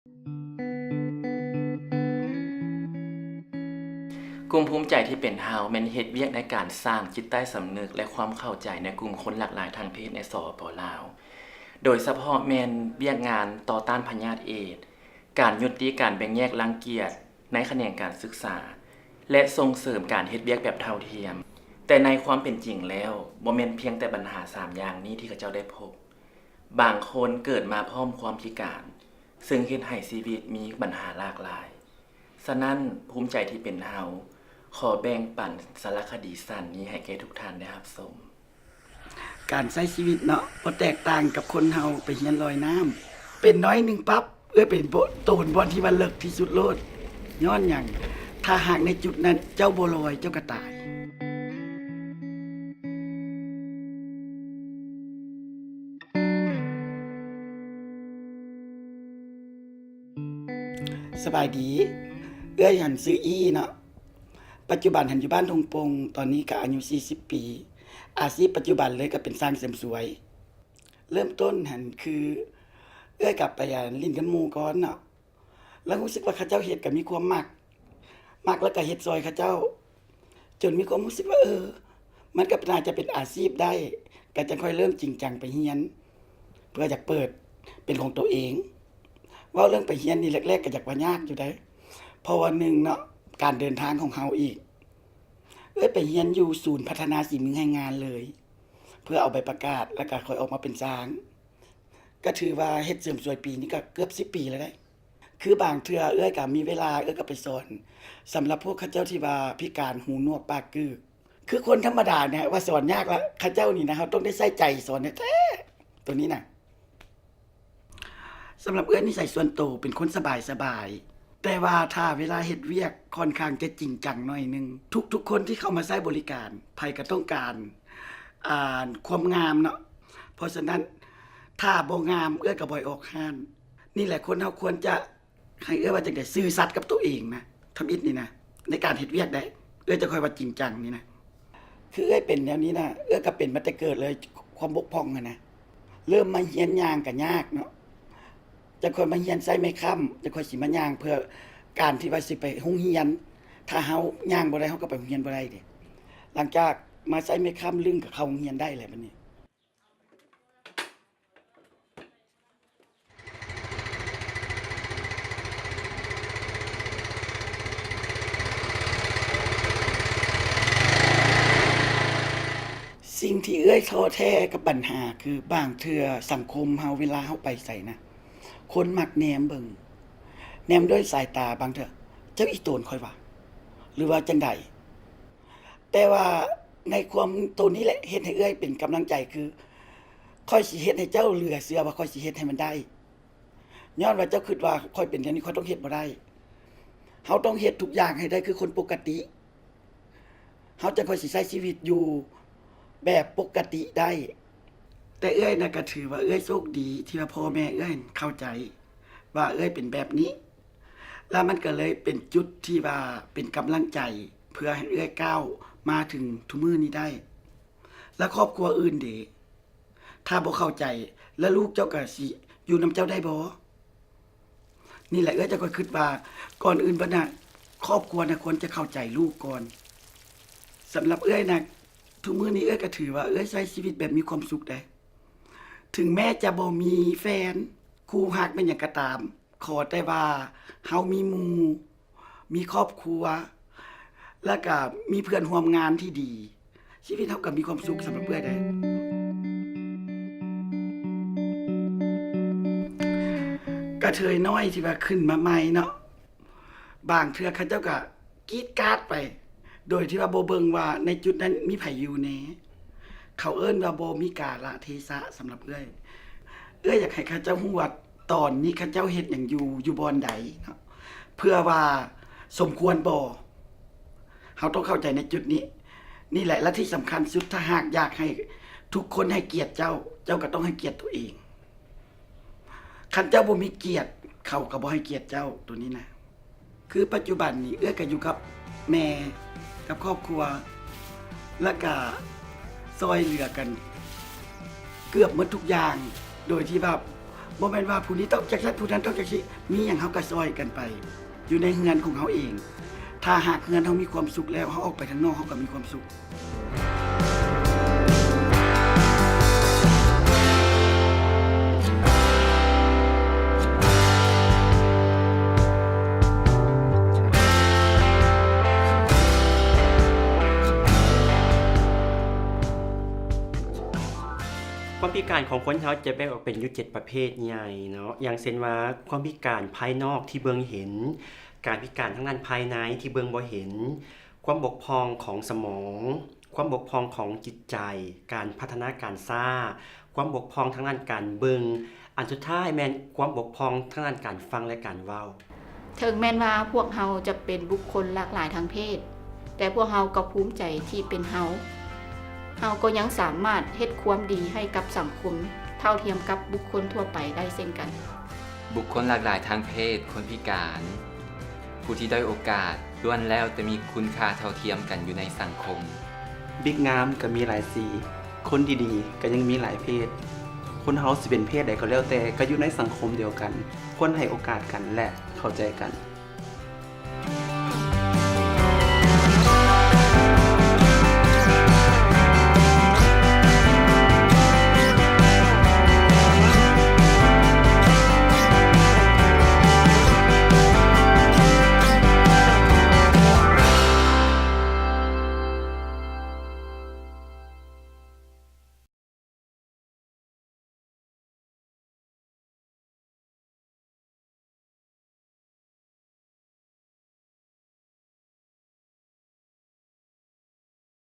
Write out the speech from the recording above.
กลุ่มภูมิใจที่เป็นเฮาแม่นเฮ็ดเวียกในการสร้างจิตใต้สำนึกและความเข้าใจในกลุ่มคนหลากหลายทางเพศในสปป.ลาว โดยเฉพาะแม่นเวียกงานต่อต้านพยาธิเอดส์การยุติการแบ่งแยกรังเกียจในแขนงการศึกษา และส่งเสริมการเฮ็ดเวียกแบบเท่าเทียม แต่ในความเป็นจริงแล้วบ่แม่นเพียงแต่ปัญหา3อย่างนี้ที่เขาเจ้าได้พบ บางคนเกิดมาพร้อมความพิการ ซึ่งเฮ็ดให้ชีวิตมีปัญหาหลากหลายฉะนั้นภูมิใจที่เป็นเฮาขอแบ่งปันสารคดีสั้นนี้ให้แก่ทุกท่านได้รับชมการใช้ชีวิตเนาะบ่แตกต่างกับคนเฮาไปเรียนลอยน้ำเป็นน้อยหนึ่งปั๊บเป็นโตนบอนที่ว่าเลิกที่สุดโลดย้อนหยังถ้าหากในจุดนั้นเจ้าบ่ลอยเจ้าก็ตายสบายดีหันซื้ออีเนาะปัจจุบันหันอยู่บ้านทงปงตอนนี้ก็อายุ40 ปีอาชีพปัจจุบันเลยก็เป็นสร้างเสริมสวยเริ่มต้นหันคือกลับไปลิ้นกันหมู่ก่อนเนาะแล้วรู้สึกว่าเขาเจ้าเฮ็ดก็มีความมักแล้วก็เฮ็ดซอยเขาเจ้าจนมีความรู้สึกว่ามันก็น่าจะเป็นอาชีพได้ก็จะค่อยเริ่มจริงจังไปเรียนเพื่ออยากเปิดเป็นของตัวเองว่าเรื่องไปเรียนนี่แรกๆก็อยากว่ายากอยู่ได้เพราะว่า1เนาะการเดินทางของเฮาอีกไปเรียนอยู่ศูนย์พัฒนาฝีมือแรงงานเลยเพื่อเอาใบประกาศแล้วก็ค่อยออกมาเป็นช้างก็ถือว่าเฮ็ดเสริมสวยปีนี้ก็เกือบ10 ปีแล้วได้คือบางเทื่อก็มีเวลาก็ไปสอนสำหรับพวกเขาเจ้าที่ว่าพิการหูหนวกปากกึกคือคนธรรมดาเนี่ยว่าสอนยากแล้วเขาเจ้านี่นะเขาต้องได้ใส่ใจสอนแท้ๆตัวนี้น่ะสำหรับนิสัยส่วนตัวเป็นคนสบายๆแต่ว่าถ้าเวลาเฮ็ดเวียกค่อนข้างจะจริงจังหน่อยนึงทุกคนที่เข้ามาใช้บริการไผก็ต้องการความงามเนาะเพราะฉะนั้นถ้าบ่งามก็บ่อยออกห้านนี่แหละคนเฮาควรจะให้ว่าจังได๋ซื่อสัตย์กับตัวเองนะทำอิฐนี่นะในการเฮ็ดเวียกได้จะค่อยว่าจริงจังนี่นะคือเป็นแนวนี้นะก็เป็นมาแต่เกิดเลยความบกพร่องนะเริ่มมาเรียนย่างก็ยากเนาะจะค่อยมาเรียนใช้ไม้ค้ำจะค่อยสิมาย่างเพื่อการที่ว่าสิไปโรงเรียนถ้าเฮาย่างบ่ได้เฮาก็ไปโรงเรียนบ่ได้เด้หลังจากมาใช้ไม้ค้ำลึงก็เข้าโรงเรียนได้แล้วบัดนี้สิ่งที่ท้อแท้กับปัญหาคือบางเทื่อสังคมเฮาเวลาเฮาไปไสนะคนมักแหนมเบิ่งแหนมด้วยสายตาบางเทื่อเจ้าอีโตนค่อยว่าหรือว่าจังได๋แต่ว่าในความตัวนี้แหละเฮ็ดให้เป็นกำลังใจคือค่อยสิเฮ็ดให้เจ้าเหลือเชื่อว่าค่อยสิเฮ็ดให้มันได้ย้อนว่าเจ้าคิดว่าค่อยเป็นอย่างนี้ค่อยต้องเฮ็ดบ่ได้เฮาต้องเฮ็ดทุกอย่างให้ได้คือคนปกติเฮาจังค่อยสิใช้ชีวิตอยู่แบบปกติได้แต่น่ะก็ถือว่าโชคดีที่ว่าพ่อแม่เข้าใจว่าเป็นแบบนี้แล้วมันก็เลยเป็นจุดที่ว่าเป็นกำลังใจเพื่อให้ก้าวมาถึงทุกมื้อนี้ได้แล้วครอบครัวอื่นเด้ถ้าบ่เข้าใจแล้วลูกเจ้าก็สิอยู่นำเจ้าได้บ่นี่แหละจะก็คิดว่าก่อนอื่นเบิดน่ะครอบครัวน่ะควรจะเข้าใจลูกก่อนสำหรับน่ะทุกมื้อนี้ก็ถือว่าใช้ชีวิตแบบมีความสุขได้ถึงแม้จะบ่มีแฟนคู่รักแม่นหยังก็ตามขอแต่ว่าเฮามีหมู่มีครอบครัวแล้วก็มีเพื่อนร่วมงานที่ดีชีวิตเฮาก็มีความสุขสำหรับได้กระเทยน้อยที่ว่าขึ้นมาใหม่เนาะบางเทื่อเขาเจ้าก็กรีดกราดไปโดยที่ว่าบ่เบิ่งว่าในจุดนั้นมีไผอยู่แหน่เขาเอิ้นว่าบ่มีกาลเทศะสำหรับอยากให้เขาเจ้าฮู้ว่าตอนนี้เขาเจ้าเฮ็ดหยังอยู่บ่อนใดเนาะเพื่อว่าสมควรบ่เฮาต้องเข้าใจในจุดนี้นี่แหละและที่สำคัญสุดถ้าหากอยากให้ทุกคนให้เกียรติเจ้าก็ต้องให้เกียรติตัวเองคันเจ้าบ่มีเกียรติเขาก็บ่ให้เกียรติเจ้าตัวนี้นะคือปัจจุบันนี้ก็อยู่กับแม่กับครอบครัวแล้วก็ซอยเหลือกันเกือบหมดทุกอย่างโดยที่ว่า บ่แม่นว่าผู้นี้ต้องจักซั่นผู้นั้นต้องจักซี่มีหยังเฮาก็ซอยกันไป อยู่ในเฮือนของเฮาเอง ถ้าหากเฮือนเฮามีความสุขแล้วเฮาออกไปข้างนอกเฮาก็มีความสุข ความพิการของคนเราจะแบ่งออกเป็นอยู่7ประเภทใหญ่เนาะอย่างเช่นว่าความพิการภายนอกที่เบิ่งเห็น การพิการทางด้านภายในที่เบิ่งบ่เห็น ความบกพร่องของสมอง ความบกพร่องของจิตใจ การพัฒนาการซ่า ความบกพร่องทางด้านการเบิ่งอันสุดท้ายแม่นความบกพร่องทางด้านการฟังและการเว้า ถึงแม้นว่าพวกเฮาจะเป็นบุคคลหลากหลายทางเพศ แต่พวกเฮาก็ภูมิใจที่เป็นเฮาก็ยังสามารถเฮ็ดความดีให้กับสังคมเท่าเทียมกับบุคคลทั่วไปได้เช่นกัน บุคคลหลากหลายทางเพศ คนพิการ ผู้ที่ด้อยโอกาสล้วนแล้วจะมีคุณค่าเท่าเทียมกันอยู่ในสังคม บิ๊กงามก็มีหลายสี คนดีๆก็ยังมีหลายเพศ คนเฮาสิเป็นเพศใดก็แล้วแต่ก็อยู่ในสังคมเดียวกัน ควรให้โอกาสกันและเข้าใจกัน